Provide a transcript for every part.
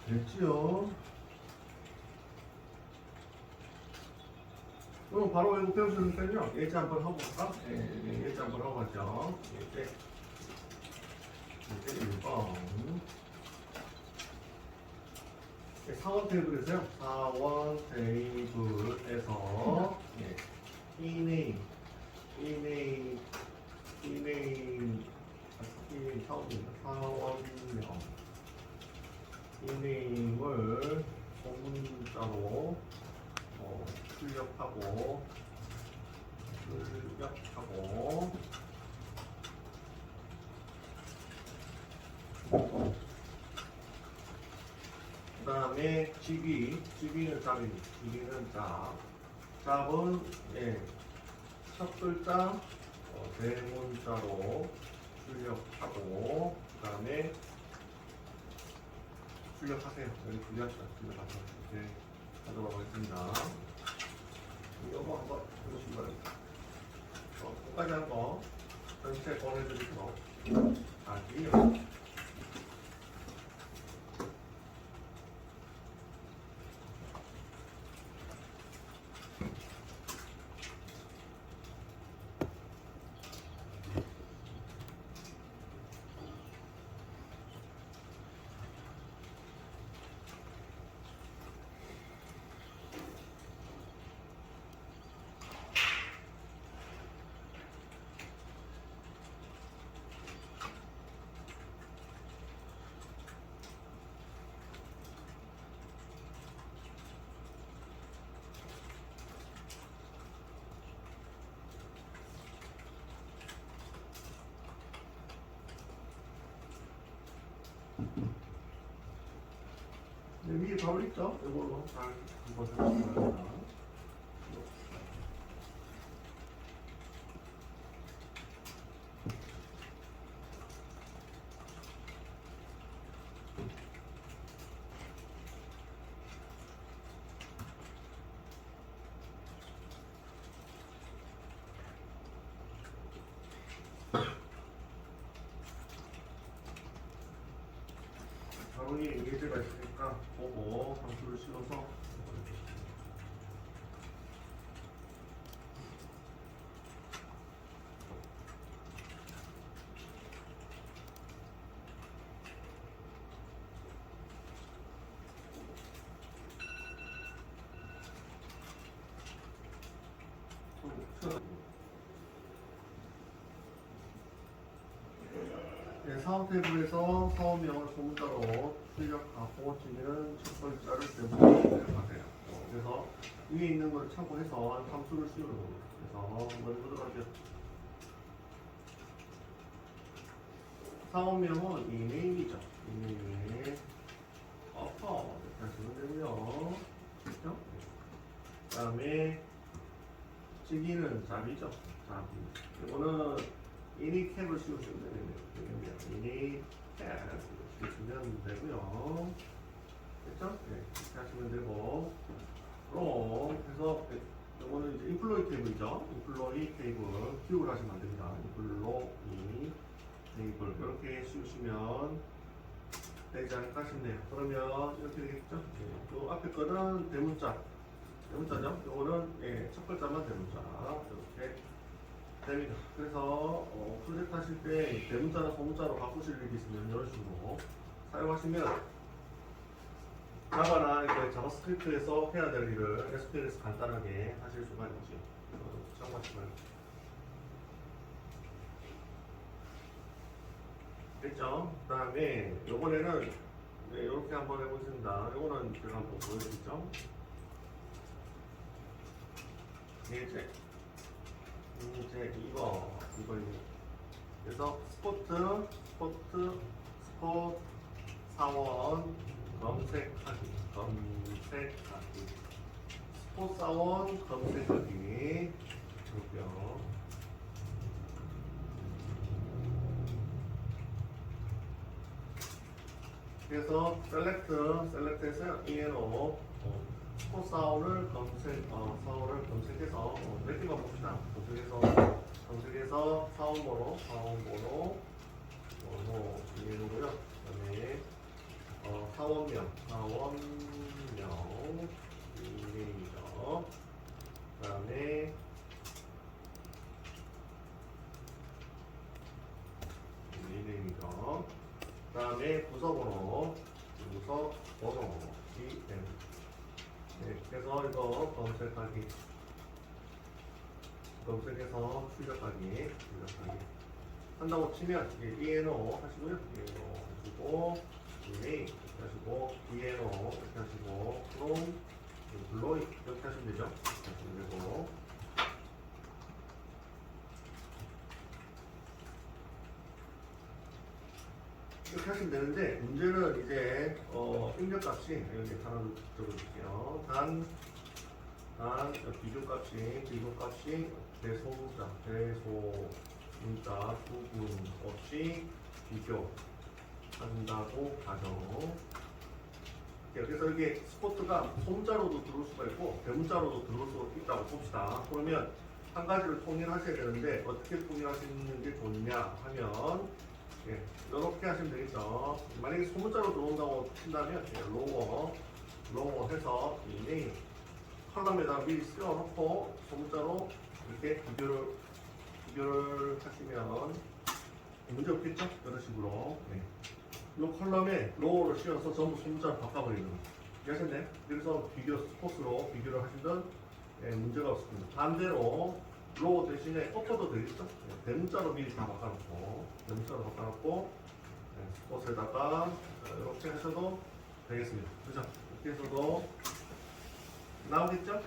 됐지요. 그럼 바로 이거 배우시니까요. 예제 한번 하고 볼까? 예제 한번 하고 가죠. 예제 1번. 사원 테이블에서요. 사원 테이블에서 이메일 사원명 이메일을 소문자로 출력하고 그 다음에 GB는 짭입니다. GB는 짭은 첫 글자 대문자로 출력하고 그 다음에 출력하세요. 여기 출력하세요. 이렇게 하도록 하겠습니다. 이거 한번 해보시기 바랍니다. 끝까지 한 거 전체 보내드리도록 하지요. 위에 답을 있죠? 이걸로 잘 한번 해보시기 바랍니다. 바로니 예제가 있으니까 보고 함수를 실어서 사업 테이블에서 사업명을 소문자로 출력하고 지는 첫 글자를 대문자로 출력하세요. 그래서 위에 있는 걸 참고해서 함수를 씌우는 겁니다. 그래서 먼저 들어가죠. 사업명은 이메일이죠. 이메일 어퍼 이렇게 하시면 되고요. 그렇죠? 그 다음에 지기는 잡이죠. 잡이. 이거는 이니캡을 씌우시면 되겠네요. 이니캡 씌우시면 되고요. 됐죠? 이렇게 하시면 되고 그럼 해서 이거는 이제 인플로이 테이블이죠. 인플로이 테이블 키우를 하시면 안 됩니다. 인플로이 테이블 이렇게 씌우시면 되지 않을까 싶네요. 그러면 이렇게 되겠죠? 그 앞에 거는 대문자죠. 이거는 첫 글자만 대문자 이렇게 됩니다. 그래서 프로젝트 하실 때 대문자나 소문자로 바꾸실 일이 있으면 이런 식으로 사용하시면 자바나 이렇게 자바스크립트에서 해야 될 일을 SQL에서 간단하게 하실 수가 있죠. 참고하시면 됐죠? 그 다음에 이번에는 이렇게 한번 해보겠습니다. 이거는 제가 한번 보여드리죠. 이제 2번입니다. 그래서 스포트 사원 검색하기 스포츠 사원 검색하기 그렇고요. 그래서 셀렉트에서 ENO 스포츠 사원을 검색해서 몇 개만 봅시다. 검색해서 사원번호 ENO고요. 그다음에 사원명 이메일이죠. 그 다음에 이메일이죠. 그 다음에 부서번호 이 네, 그래서 이거 검색해서 출력하기 한다고 치면 ENO 하시고요. ENO 하시고 이메일 이렇게 하시고 ENO 이렇게 하시고 그럼 블로이 이렇게 하시면 되죠. 이렇게 하시면 되고 이렇게 하시면 되는데 문제는 이제 입력값이 여기 하나 적어줄게요. 단 비교값이 대소문자 구분 없이 비교한다고 가정. 그래서 이게 스포트가 소문자로도 들어올 수가 있고 대문자로도 들어올 수 있다고 봅시다. 그러면 한 가지를 통일하셔야 되는데 어떻게 통일하시는 게 좋냐 하면 이렇게 하시면 되겠죠. 만약에 소문자로 들어온다고 친다면 로워 해서 이메일 컬럼에다가 미리 쓰여놓고 소문자로 이렇게 비교를 하시면 문제 없겠죠? 이런 식으로 이 컬럼에 로우를 씌워서 전부 소문자로 바꿔버리는 거 이해하셨나요? 그래서 스포츠로 비교를 하시면 문제가 없습니다. 반대로 로우 대신에 어퍼도 되겠죠? 대문자로 미리 다 바꿔놓고 스포츠에다가 이렇게 하셔도 되겠습니다. 그죠? 이렇게 해서도 나오겠죠?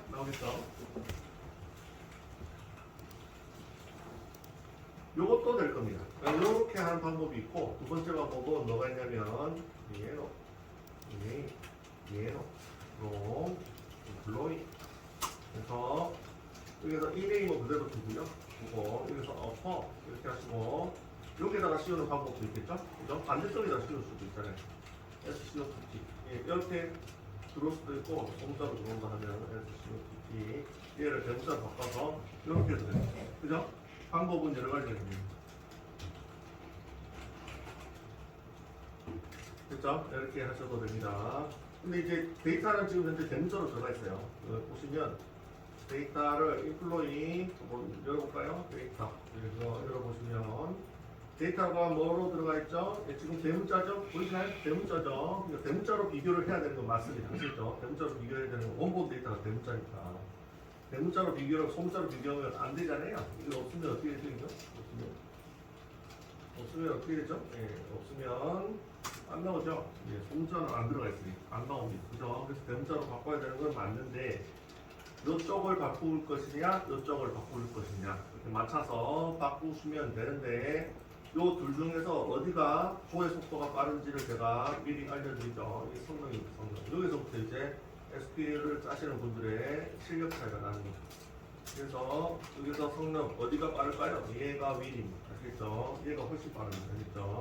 요것도 될 겁니다. 이렇게 하는 방법이 있고 두 번째 방법은 뭐가 있냐면 블로이 그래서 여기서 이메일은 그대로 두고요. 여기서 어퍼 이렇게 하시고 여기다가 씌우는 방법도 있겠죠? 그죠? 반대쪽에다 씌울 수도 있잖아요. SCOTT 이렇게 들어올 수도 있고 공짜로 들어온다 하면 SCOTT 얘를 대문자로 바꿔서 이렇게 해도 돼요. 그죠? 방법은 여러 가지가 있습니다. 그죠? 이렇게 하셔도 됩니다. 근데 이제 데이터는 지금 현재 대문자로 들어가 있어요. 보시면 데이터를 인플로이 열어볼까요? 데이터 여기서 열어보시면 데이터가 뭐로 들어가 있죠? 지금 대문자죠? 보이시나요? 대문자죠? 그러니까 대문자로 비교를 해야 되는 건 맞습니다. 아시죠? 대문자로 비교해야 되는 건 원본 데이터가 대문자니까 대문자로 비교를 소문자로 비교하면 안 되잖아요. 이거 없으면 어떻게 되죠? 이거? 없으면 어떻게 되죠? 없으면 안 나오죠? 소문자는 안 들어가 있으니 안 나옵니다. 그죠? 그래서 대문자로 바꿔야 되는 건 맞는데 이쪽을 바꿀 것이냐, 이쪽을 바꿀 것이냐 이렇게 맞춰서 바꾸시면 되는데 요 둘 중에서 어디가 조회 속도가 빠른지를 제가 미리 알려드리죠. 이게 성능입니다. 여기서부터 이제 SQL을 짜시는 분들의 실력 차이가 나는 거죠. 그래서 여기서 성능 어디가 빠를까요? 얘가 윌입니다. 아시겠죠? 얘가 훨씬 빠릅니다. 아시겠죠?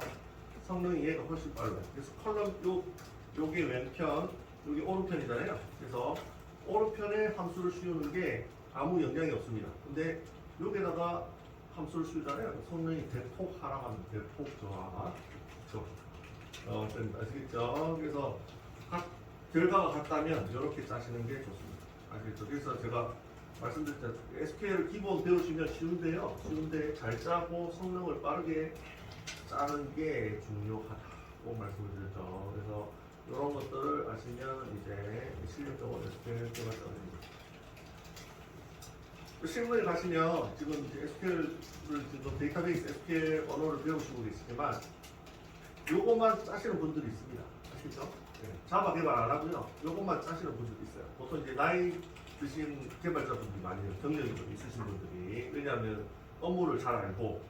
성능이 얘가 훨씬 빨라요. 그래서 컬럼 요게 왼편, 요게 오른편이잖아요. 그래서 오른편에 함수를 씌우는 게 아무 영향이 없습니다. 근데 여기다가 함수를 씌우잖아요. 성능이 대폭 하락합니다. 대폭 저하. 아시겠죠? 그래서 결과가 같다면 이렇게 짜시는 게 좋습니다. 아시겠죠? 그래서 제가 말씀드렸잖아요. SQL 기본 배우시면 쉬운데요. 쉬운데 잘 짜고 성능을 빠르게 짜는 게 중요하다고 말씀을 드렸죠. 그래서 이런 것들을 아시면 이제 실력적으로 SQL 개발자가 됩니다. 실무에 가시면 지금 이제 SQL을 지금 데이터베이스 SQL 언어를 배우시고 계시지만 요것만 짜시는 분들이 있습니다. 아시죠? 네. 자바 개발 안 하고요. 요것만 짜시는 분들이 있어요. 보통 이제 나이 드신 개발자분들이 많이 경력이 좀 있으신 분들이 왜냐하면 업무를 잘 알고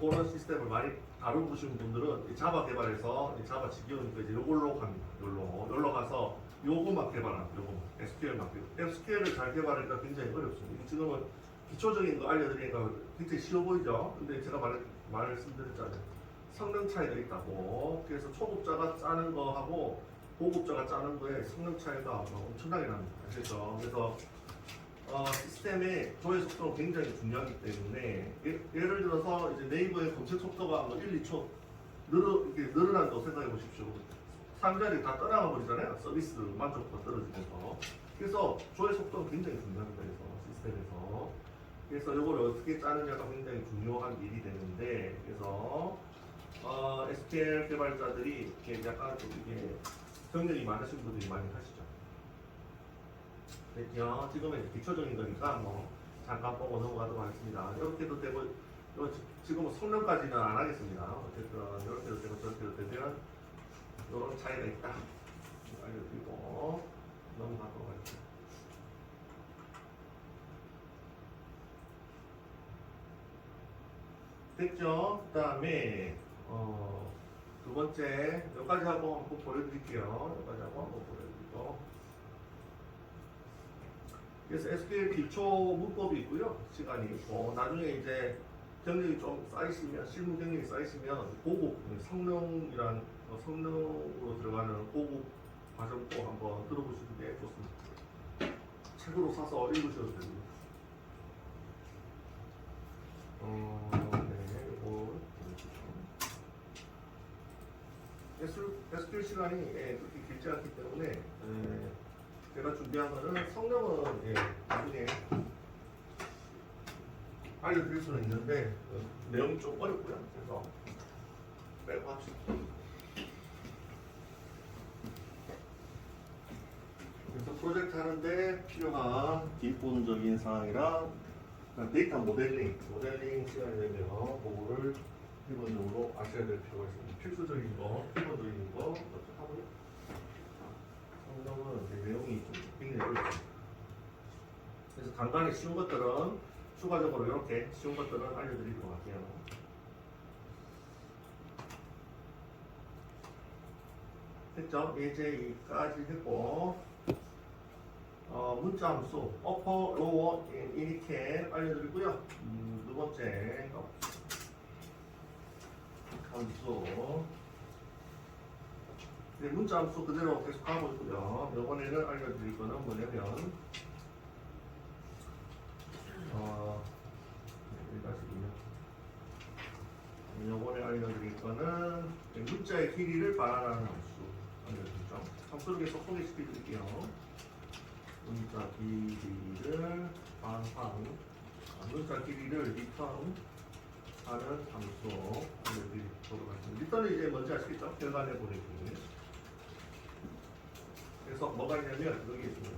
그런 시스템을 많이 다루시는 분들은 자바 개발해서 자바 지겨우니까 이제 요걸로 갑니다. 요걸로 가서 요것만 개발합니다. 요것만 SQL만 SQL을 잘 개발하니까 굉장히 어렵습니다. 지금은 기초적인 거 알려드리니까 굉장히 쉬워 보이죠? 근데 제가 말씀드렸잖아요. 성능 차이가 있다고. 그래서 초급자가 짜는 거하고 고급자가 짜는 거에 성능 차이가 엄청나게 납니다. 그래서 시스템의 조회 속도가 굉장히 중요하기 때문에 예를 들어서 이제 네이버의 검색 속도가 1, 2초 늘어난다고 생각해 보십시오. 3자리 다 떠나가 버리잖아요. 서비스 만족도가 떨어지면서. 그래서 조회 속도는 굉장히 중요합니다. 그래서 시스템에서. 그래서 이걸 어떻게 짜느냐가 굉장히 중요한 일이 되는데, 그래서 SQL 개발자들이 이렇게 약간 좀 이게 경력이 많으신 분들이 많이 하시죠. 됐죠? 지금은 기초적인 거니까 뭐 잠깐 보고 넘어가도록 하겠습니다. 이렇게도 되고, 지금은 성능까지는 안 하겠습니다. 어쨌든 이렇게도 되고 저렇게도 되면 이런 차이가 있다. 알려드리고 넘어가도록 할게요. 됐죠? 그 다음에 두 번째 여기까지 하고 한번 보여드릴게요. 여기까지 하고 한번 보여드리고, 그래서 SQL 기초 문법이 있고요. 시간이 있고, 나중에 이제 경력이 좀 쌓이시면, 실무 경력이 쌓이시면 고급 성능이란 성능으로 들어가는 고급 과정도 한번 들어보시는 게 좋습니다. 책으로 사서 읽으셔도 됩니다. 네, 이거 SQL 시간이 그렇게 길지 않기 때문에 제가 준비한 거는 성능은 나중에 알려드릴 수는 있는데 내용이 좀 어렵고요. 그래서 빼고 합시다. 그래서 프로젝트 하는데 필요한 기본적인 사항이랑 데이터 모델링 시간이 되면 그거를 기본적으로 아셔야 될 필요가 있습니다. 필수적인 거, 기본적인 거 먼저 하고요. 성능은 내용이 좀 굉장히 어렵습니다. 그래서 간단히 쉬운 것들은 추가적으로 이렇게 쉬운 것들은 알려드리도록 할게요. 됐죠? 이제 여기까지 했고, 문자 함수 upper, lower, 이렇게 알려드리고요. 두 번째 함수. 네, 문자 함수 그대로 계속 하고 있고요. 이번에는 알려드릴 거는 뭐냐면 이번에 알려드릴 거는 문자의 길이를 반환하는 함수 알려드리죠. 함수를 계속 소개시켜드릴게요. 문자 길이를 반환, 문자 길이를 리턴 하는 함수 알려드리도록 하겠습니다. 리턴은 이제 뭔지 아시겠죠? 결과 내보내기. 그래서 뭐가 있냐면 여기 있습니다.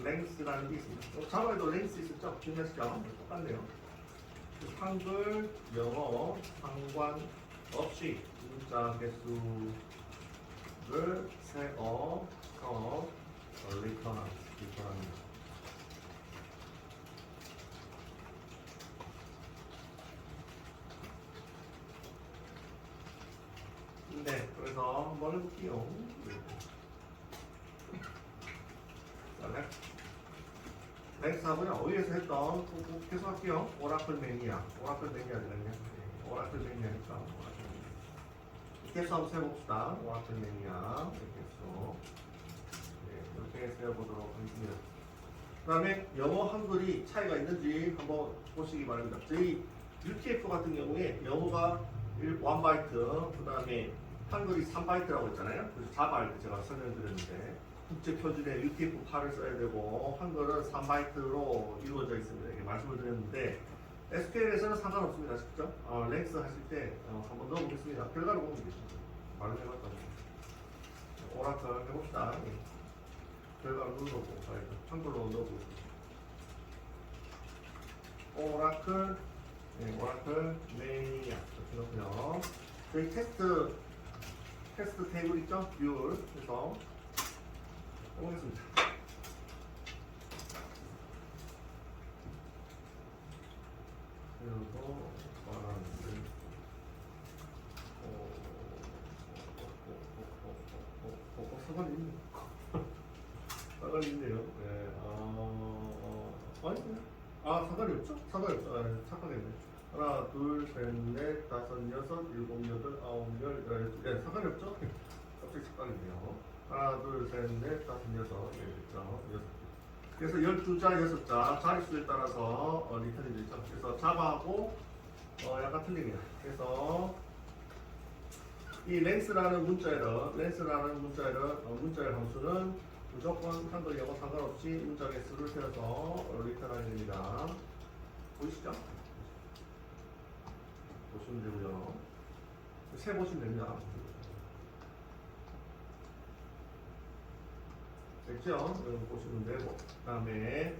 랭스라는 게 있습니다. 자바에도 랭스 있었죠? 기억나시죠? 똑같네요. 한글, 영어 상관없이 문자 개수를 세어서 리턴합니다. 네, 그래서 한번 해볼게요. 넥스 하고요. 어디에서 했던 계속 할게요. 오라클 매니아 되겠네. 오라클 매니아니까 오라클 매니아. 계속 한번 세봅시다. 오라클 매니아 계속 이렇게 세어보도록 하겠습니다. 그 다음에 영어 한글이 차이가 있는지 한번 보시기 바랍니다. 저희 UTF 같은 경우에 영어가 1바이트, 그 다음에 한글이 3바이트라고 했잖아요. 그래서 자바할 때 제가 설명드렸는데 국제표준에 UTF-8을 써야 되고 한글은 3바이트로 이루어져 있습니다. 이렇게 말씀을 드렸는데 SQL에서는 상관없습니다. 아시죠? 랭스 하실 때 한번 넣어보겠습니다. 결과를 보면 되겠습니다. 말로 해봤다고. 오라클 해봅시다. 결과를 눌러보고 한글로 넣어보겠습니다. 오라클 매니아 이렇게 넣고요. 저희 테스트 테이블 있죠? 뷰를 해서 해보겠습니다. 그리고 사과는 있네. 사과는 있네요. 네, 사과는 없죠? 사과는 없죠. 착각했네. 하나, 둘, 셋, 넷, 다섯, 여섯, 일곱, 여덟, 아홉, 열, 네, 사과는 없죠? 갑자기 착각했네요. 하나, 둘, 셋, 넷, 다섯, 여섯, 여섯. 그래서 12자, 6자 자릿수에 따라서 리턴이 되죠. 그래서 자바하고 약간 틀립니다. 그래서 이 랭스라는 문자열은 문자열 함수는 무조건 한글 영어 상관없이 문자 개수를 세워서 리턴하게 됩니다. 보이시죠? 보시면 되고요. 세 보시면 됩니다. 됐죠? 여러분 보시면 되고, 그 다음에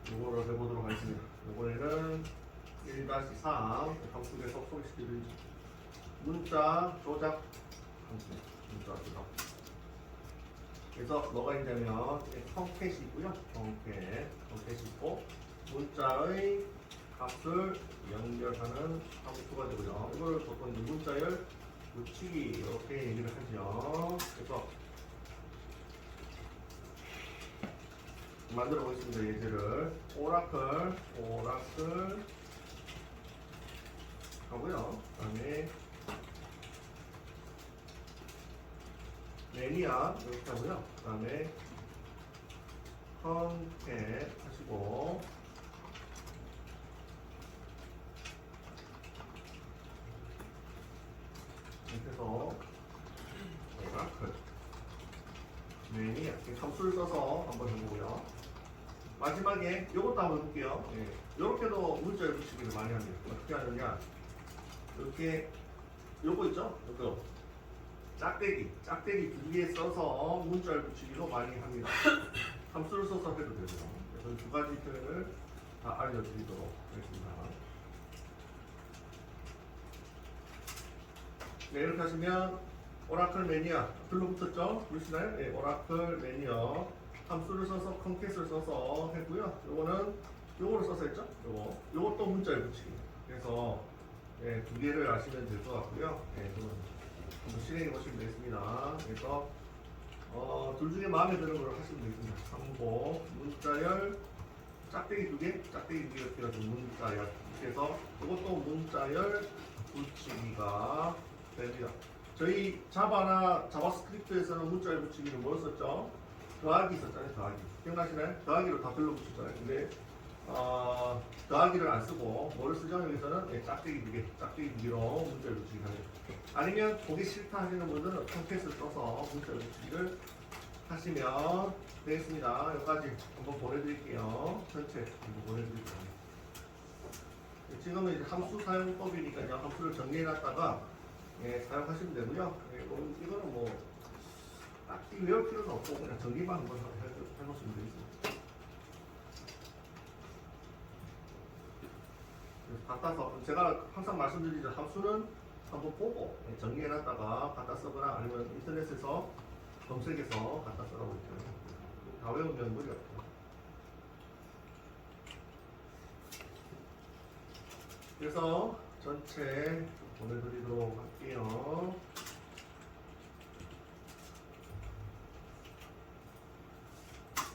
이거를 해보도록 하겠습니다. 이번에는 1-3 함수 계속 소개시켜드리죠. 문자 조작 함수, 문자 조작. 그래서 뭐가 있냐면 펑캣이 있고요. 펑캣이 있고 문자의 값을 연결하는 함수가 되고요. 이걸 보통 이제 문자열 붙이기 이렇게 얘기를 하죠. 그래서 만들어 보겠습니다. 예제를 오라클 하고요. 그다음에 매니아 이렇게 하고요. 그다음에 펑캣 하시고 이렇게 해서 오라클 매니아 함수를 써서 한번 해보고요. 마지막에 이것도 한번 해볼게요. 이렇게도 문자를 붙이기를 많이 합니다. 어떻게 하느냐? 이렇게 요거 있죠? 요거 짝대기 두 개 써서 문자를 붙이기도 많이 합니다. 함수를 써서 해도 되고요. 그래서 두 가지 표현을 다 알려드리도록 하겠습니다. 네, 이렇게 하시면 오라클 매니아 들러붙었죠? 보시나요? 네, 오라클 매니아 함수를 써서 펑캣을 써서 했고요. 요거는 요거를 써서 했죠? 요것도 문자에 붙이기. 그래서 두 개를 아시면 될 것 같고요. 한번 실행해 보시면 되겠습니다. 그래서 둘 중에 마음에 드는 걸 하시면 되겠습니다. 참고 문자열 짝대기 두 개 이렇게 해서 문자열. 그래서 이것도 문자열 붙이기가 됩니다. 저희 자바나 자바스크립트에서는 문자열 붙이기를 뭘 썼죠? 더하기 있었잖아요. 더하기 기억나시나요? 더하기로 다 들러붙였잖아요. 근데 더하기를 안 쓰고 뭐를 쓰죠? 여기서는 짝대기 두 개로 문자를 붙이기 합니다. 아니면 보기 싫다 하시는 분들은 펑캣을 써서 문자를 붙이기를 하시면 되겠습니다. 여기까지 한번 보내드릴게요. 전체 한번 보내드릴게요. 지금은 이제 함수 사용법이니까요. 함수를 정리해놨다가 사용하시면 되고요. 이거는 뭐 딱히 외울 필요는 없고 그냥 정리만 한번 해놓으시면 되겠습니다. 갖다서 제가 항상 말씀드리죠. 함수는 한번 보고 정리해놨다가 갖다 쓰거나 아니면 인터넷에서 검색해서 갖다 쓰라고 있잖아요. 다 외우면 무리 없고. 그래서 전체 보내드리도록 할게요.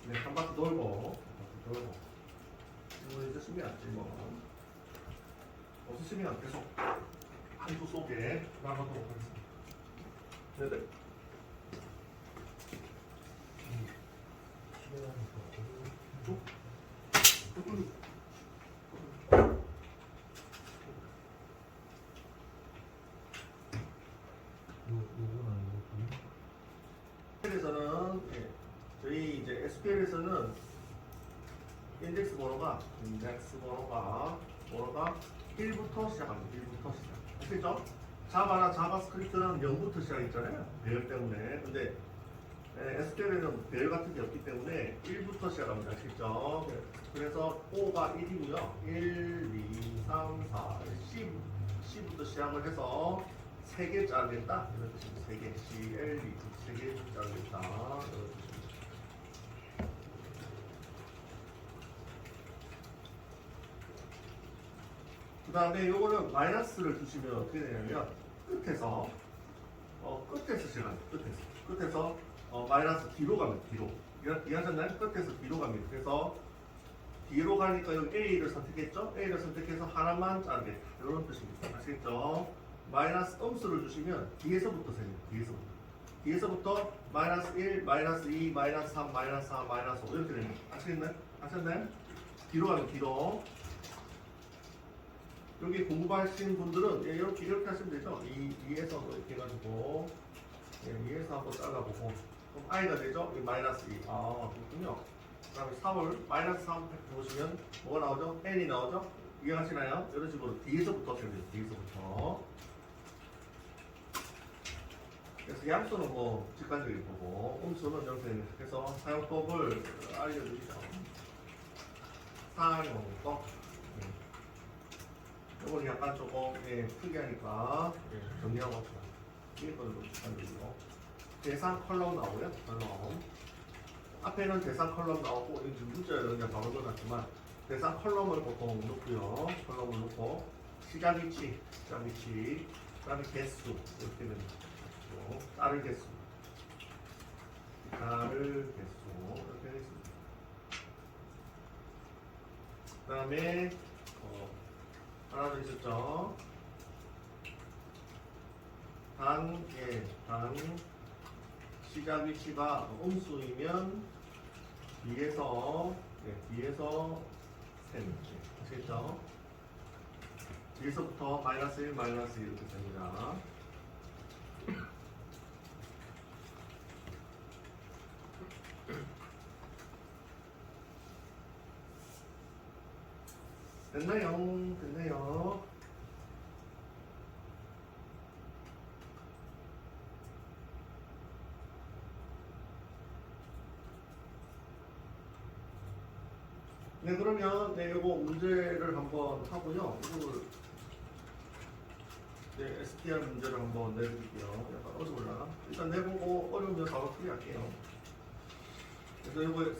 네, 한 바퀴 돌고 질문 있으시면 질문 없으시면 계속 함수 속에 나가도록 하겠습니다. 네네. SQL에서는 저희 이제 SQL에서는 인덱스 번호가 1부터 시작합니다. 1부터 시작. 아시죠? 자바나 자바스크립트는 0부터 시작했잖아요. 배열 때문에. 근데 SQL에는 배열 같은 게 없기 때문에 1부터 시작합니다. 아시죠? 그래서 O가 1이고요. 1, 2, 3, 4, C부터 시작을 해서 3개 짜겠다. 이런 뜻입니다. 3개. C, L, E 3개 짜겠다. 이런 뜻입니다. 그 다음에 요거는 마이너스를 주시면 어떻게 되냐면 끝에서 시작합니다. 끝에서 마이너스 뒤로 갑니다. 뒤로. 이해하셨나요? 끝에서 뒤로 갑니다. 그래서 뒤로 가니까 여기 A를 선택했죠? A를 선택해서 하나만 짜겠다. 이런 뜻입니다. 아시겠죠? 마이너스 음수를 주시면 뒤에서부터 셉니다. 뒤에서부터 마이너스 1, 마이너스 2, 마이너스 3, 마이너스 4, 마이너스 5 이렇게 됩니다. 아시겠나요? 아셨나요? 뒤로 가면 뒤로. 여기 공부하신 분들은 예, 이렇게 하시면 되죠. 2에서 이렇게 해가지고 예, 2에서 한번 잘라보고 그럼 i가 되죠? 이 마이너스 2. 아 그렇군요. 그 다음에 3을 마이너스 3 보시면 뭐가 나오죠? n이 나오죠? 이해하시나요? 이런 식으로 뒤에서부터 쳐야 돼요. 뒤에서부터. 그래서 양수는 뭐 직관적일 거고 음수는 이렇게 해서 사용법을 알려드리죠. 사용법. 이건 약간 조금 예, 특이하니까 예, 정리하고 합시다. 이게 좀 직관적이고 대상 컬럼 나오고요. 컬럼 앞에는 대상 컬럼 나오고 여기 문자를 그냥 바로 넣어놨지만 대상 컬럼을 보통 넣고요. 컬럼을 넣고 시작 위치, 그 다음에 개수 이렇게 됩니다. 따를 개수 이렇게 되겠습니다. 그 다음에 하나 더 있었죠. 단 시작 위치가 음수이면 뒤에서 셈 아시겠죠? 뒤에서부터 마이너스 1 이렇게 됩니다. 됐나요? 네, 그러면 네, 이거 문제를 한번 하고요. 이거를 네, STR 문제를 한번 내드릴게요. 약간 어려울라나? 일단 내보고 어려우면 바로 풀이할게요. 그래서 이거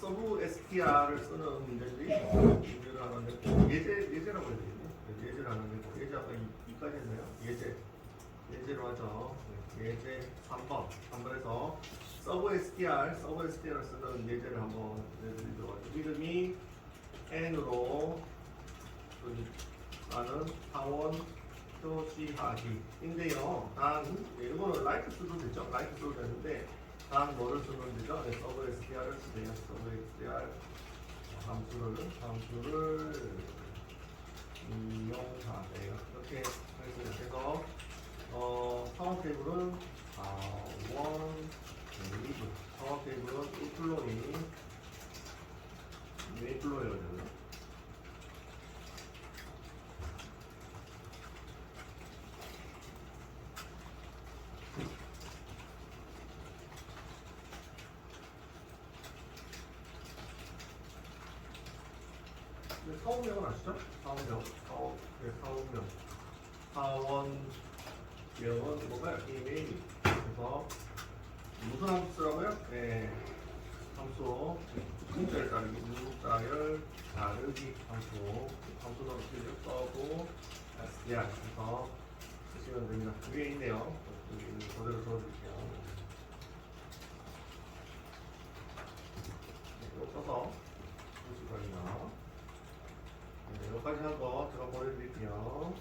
서브 STR을 쓰는 문제를 하나 내고 예제라고 해야 되겠네. 예제를 하나 내고 예제 아까 2까지 했나요? 예제로 하죠. 네, 예제 3번에서 서브 STR을 쓰는 예제를 한번 내드리도록 하죠. 이름이 N으로 나는 사원 표시하기인데요. 단 이거는 라이트 써도 되죠. 라이트 써도 되는데 단 뭐를 쓰면 되죠? 네, 서브 STR을 쓰세요. 서브 STR 함수를 이용하세요. 이렇게 하겠습니다. 그래서 상황 테이블은 상황 테이블은 인플로이어죠. 사원명은 아시죠? 사원명은 뭐가요? 이메일. 그래서 무슨 함수 쓰라고요? 네, 함수 문자열 따르기 함수는 어떻게 써고 STR 해서 쓰시면 됩니다. 위에 있네요. 그대로 적어드릴게요. 이거 써서 보시거든요. 네, 여기까지 한 거 제가 보내드릴게요.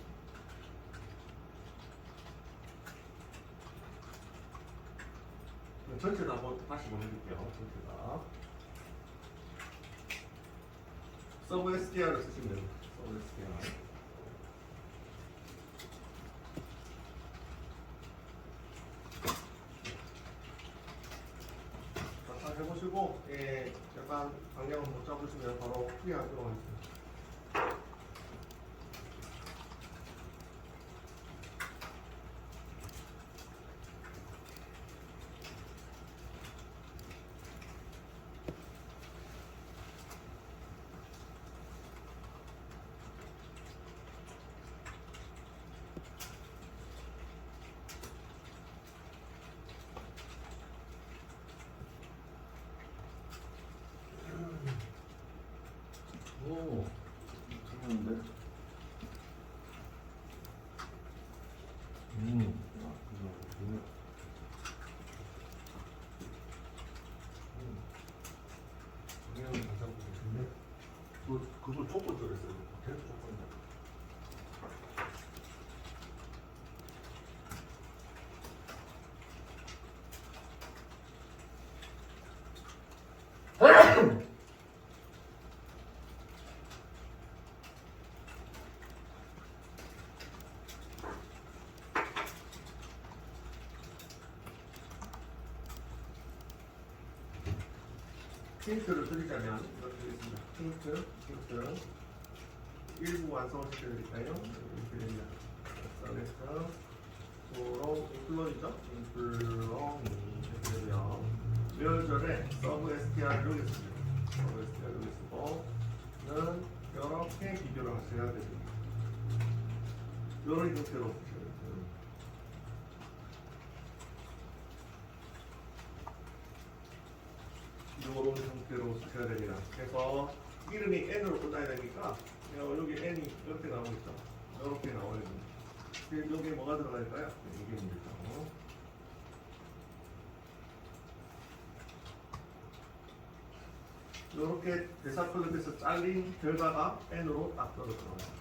전체 다 다시 보내드릴게요. 전체가 서브 STR을 쓰시면 됩니다. 서브 STR. 잘 해보시고 예, 약간 방향을 못 잡으시면 바로 풀이하도록 하겠습니다. 오, 재밌는데? 그거 그냥 가자고 같은데? 그걸 쫓고 들었어요. 계속 쫓고 있는 힌트를 드리자면 이렇게 되겠습니다. 힌트. 일부 완성을 시켜드릴까요? 이렇게 되면 서비스 도로 인플로이죠? 인플로이 이렇게 되면 멸절에 서브 STR을 여기 씁니다. 서브 STR 여기 쓰고 이렇게 비교를 하셔야 됩니다. 이런 형태로 쓰셔야 돼요. 이런 형태로 쓰셔야 됩니다. 그래서 이름이 N으로 끝나야 되니까 여기 N이 이렇게 나오고 있죠. 이렇게 나와야 됩니다. 여기에 뭐가 들어갈까요? 이게 문제죠. 이렇게 대사 클럽에서 잘린 결과가 N으로 딱 들어가요.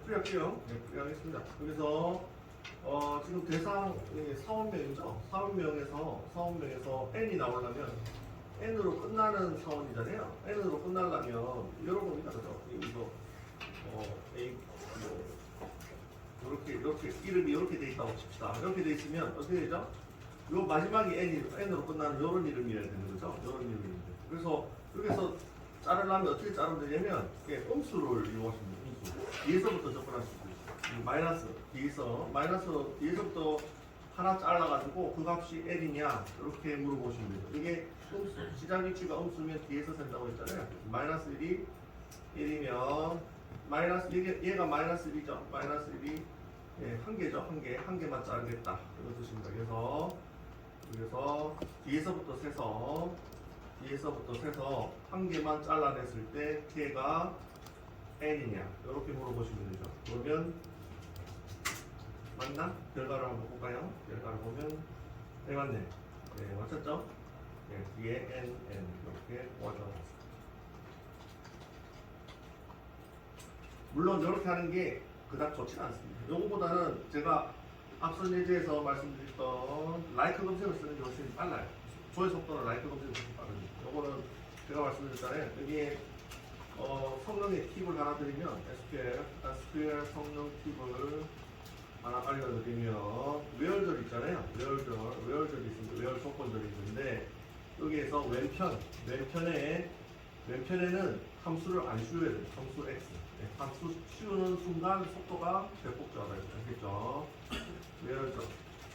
풀이할게요. 네, 풀이하겠습니다. 여기서 지금 대상 사원명이죠. 사원명에서 N이 나오려면 N으로 끝나는 사원이잖아요. N으로 끝나려면 이런 겁니다. 그죠? 여기서 A 이렇게 이름이 이렇게 돼 있다고 칩시다. 이렇게 돼 있으면 어떻게 되죠? 요 마지막이 N으로 끝나는 이런 이름이어야 되는 거죠. 이런 이름인데. 그래서 여기서 자르려면 어떻게 자르면 되냐면 음수를 이용하시면 돼요. 음수. 뒤에서부터 접근할 수 있어요. 마이너스 뒤에서부터 하나 잘라가지고 그 값이 L이냐 이렇게 물어보시면 돼요. 이게 음수 시작 위치가 음수면 뒤에서 센다고 했잖아요. 마이너스 1이 1이면 마이너스 얘가 마이너스 1이죠. 마이너스 1이 한 개죠. 한 개만 자르겠다 이런 뜻입니다. 그래서 뒤에서부터 세서 한 개만 잘라냈을 때 K가 N이냐 이렇게 물어보시면 되죠. 그러면 맞나? 결과를 한번 볼까요? 결과를 보면 네 맞네. 네 맞췄죠? 네, 뒤에 N 이렇게 와죠. 물론 이렇게 하는 게 그닥 좋지는 않습니다. 요거보다는 제가 앞선 예제에서 말씀드렸던 라이크 검색을 쓰는 게 훨씬 빨라요. 조회 속도는 라이크 검색이 훨씬 빠릅니다. 요거는 제가 말씀드렸잖아요. 여기에 성능의 팁을 하나 드리면 SQL 성능 팁을 하나 알려드리면 외열절 있잖아요. 외열절이 있습니다. 외열 조건절이 있는데 여기에서 왼편에는 함수를 안 씌워야 돼요. 함수 X. 네, 함수 씌우는 순간 속도가 대폭주하다. 알겠죠? 외열절.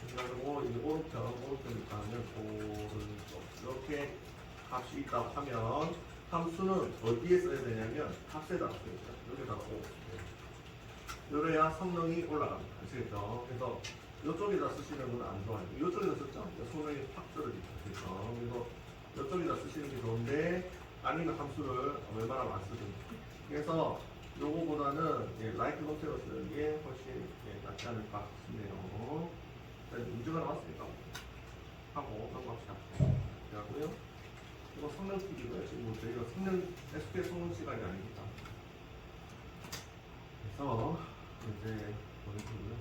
그래가지고 이 오른편이니까 오른쪽 이렇게 값이 있다고 하면 함수는 어디에 써야 되냐면 값에다가 써야 돼요. 여기다가 이래야 성능이 올라갑니다. 아시겠죠? 그래서 이쪽에다 쓰시는 건 안 좋아요. 이쪽에다 썼죠? 성능이 확 떨어지죠. 그래서 이쪽에다 쓰시는 게 좋은데 아니면 함수를 웬만하면 안 쓰든지. 그래서 요거보다는 라이트 검색을 쓰는 게 훨씬 낫지 않을까 싶네요. 문제가 나왔으니까 하고 넘어갑시다. 그래고요. 이거 성능 팁이고요. 지금 뭐 저희가 SQL 성능 시간이 아닙니다. 그래서 이제 보여드리고요.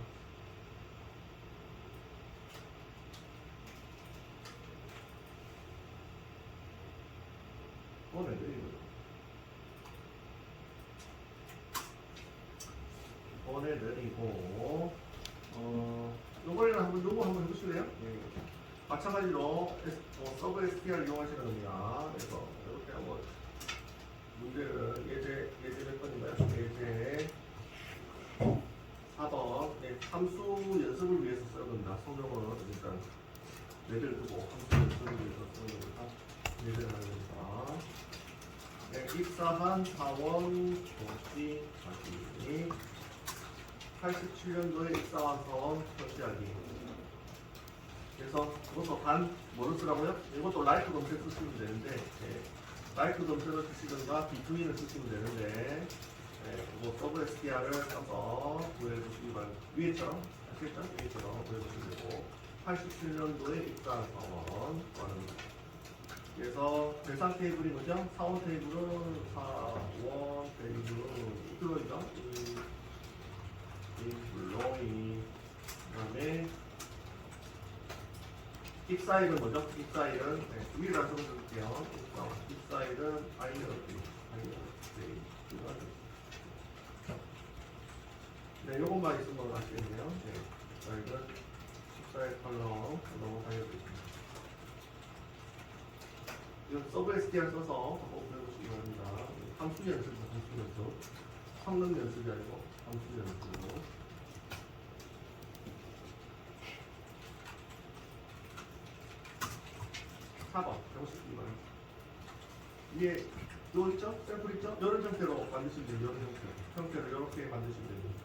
보내드리고 요거 한번 해보실래요? 네. 마찬가지로 서브 STR 이용하시는 겁니다. 그래서 이렇게 한번 문제를 예제 몇 번인가요? 예제 4번 함수 연습을 위해서 써야 됩니다. 성적은 일단 예를 두고 함수 연습을 위해서 쓰는 겁니다. 예제를 하는 겁니다. 입사한 사원 조치 자기 87년도에 입사한 사원 설치하기. 그래서 그것도 뭐를 쓰라고요? 이것도 라이트 검색 쓰시면 되는데 라이트 검색을 쓰시든가 비트윈을 쓰시면 되는데 그거 서브 STR을 써서 구해주시기 바랍니다. 위에처럼 아시겠죠? 위에처럼 구해주시면 되고 87년도에 입사한 사원 구하는 거죠. 그래서 대상 테이블이 뭐죠? 사원 테이블은 사원 테이블은 인플로이죠? 인플로이 요이. 그다음에 입사일은 뭐죠? 입사일은 네, 위에다 적어줄게요. 입사일은 아이언데이. 네, 요것만 있으면 아시겠네요. 네, 입사일은 14일 컬러 알려드립니다. 이건 서브 STR 써서 한번 배워보시기 바랍니다. 함수 연습입니다. 함수 연습. 성능 연습이 아니고 함수 연습으로. 해보시기 바랍니다. 위에 요 있죠? 샘플 있죠? 이런 형태로 만드시면 돼요. 이런 형태로 이렇게 만드시면 됩니다.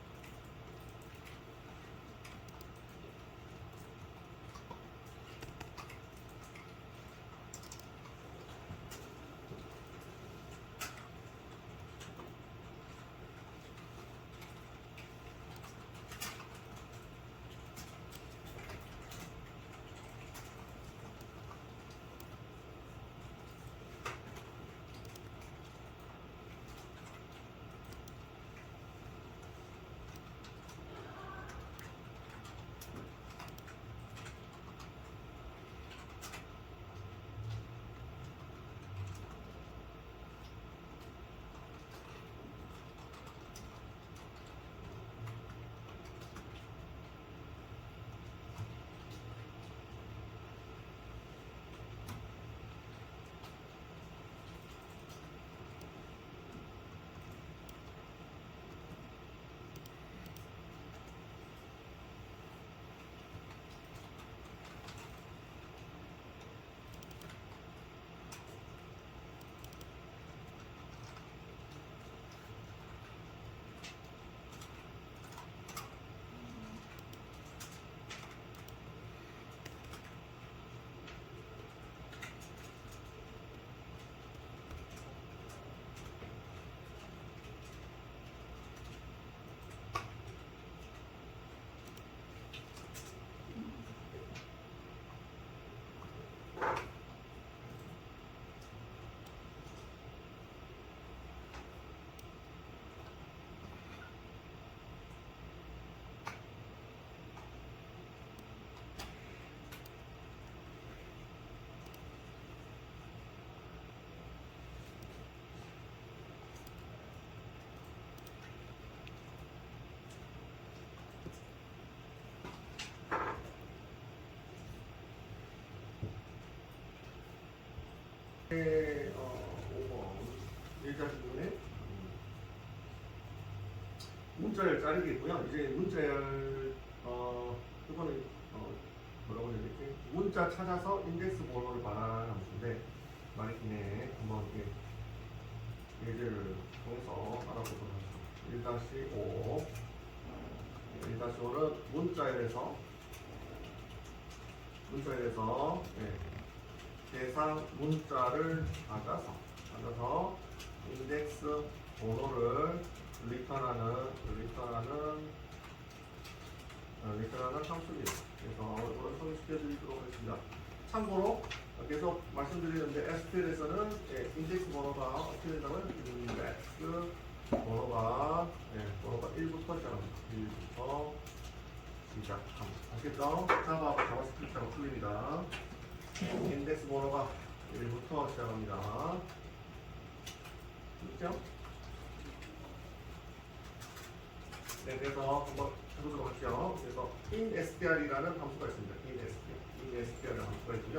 네, 5번 예자지문에 문자열 자르기고요. 이제 문자열 이거는 뭐라고 해야 되지? 문자 찾아서 인덱스 번호를 말하는 함수인데 많이 기네. 한번 이렇게 예제를 통해서 알아보도록 하겠습니다. 1-5 1-5는 문자열에서 대상 문자를 찾아서 인덱스 번호를 리턴하는 함수입니다. 그래서 이걸 소개시켜 드리도록 하겠습니다. 참고로 계속 말씀드리는데 SQL에서는 인덱스 번호가 어떻게 된다고요? 인덱스 번호가 1부터 시작합니다. 1부터 시작합니다. 아시겠죠? 자바스크립트하고 틀립니다. 인덱스 번호가 1부터 시작합니다. 그렇죠? 네, 그래서 한번 해보도록 할게요. 그래서 instr이라는 함수가 있습니다. instr이라는 함수가 있고요.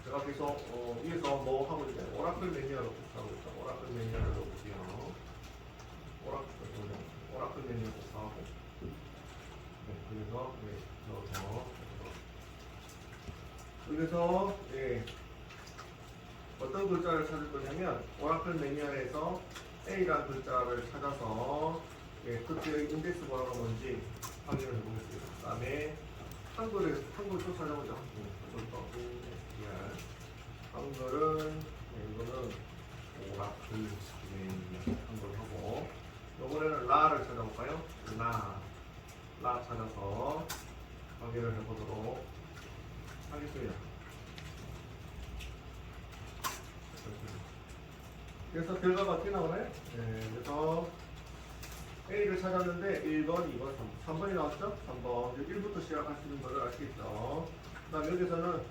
제가 계속 위에서 뭐 하고 있는데 오라클 매뉴얼을 복사하고 있죠. 오라클 매뉴얼을 넣어볼게요. 오라클 매뉴얼 복사하고 그래서 어떤 글자를 찾을 거냐면 오라클 매뉴얼에서 A라는 글자를 찾아서 그때의 인덱스 번호가 뭔지 확인을 해보겠습니다. 그 다음에 한글을 또 찾아보죠. 한글은 이거는 오라클 매뉴얼 한글 하고 이번에는 라를 찾아볼까요? 라 찾아서 확인을 해보도록 하겠습니다. 그래서 결과가 어떻게 나오나요? 그래서 A를 찾았는데 1번, 2번, 3번이 나왔죠? 3번. 1부터 시작하시는 거를 아시겠죠? 그 다음 여기서는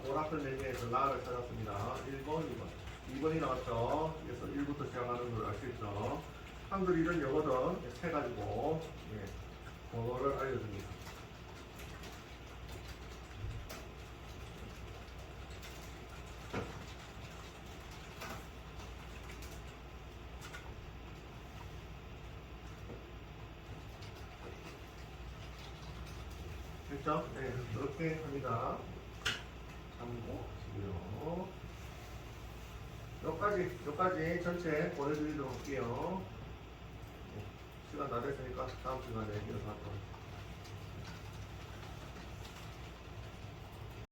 오라클 매니아에서 라를 찾았습니다. 1번, 2번. 2번이 나왔죠? 그래서 1부터 시작하는 걸 아시겠죠? 한글이든 영어든 세 가지고 그거를 알려줍니다. 됐죠? 네, 이렇게 합니다. 참고하시고요. 여기까지 전체 보내드리도록 할게요. 시간 다 됐으니까 다음 시간에 이어서 하도록 하겠습니다.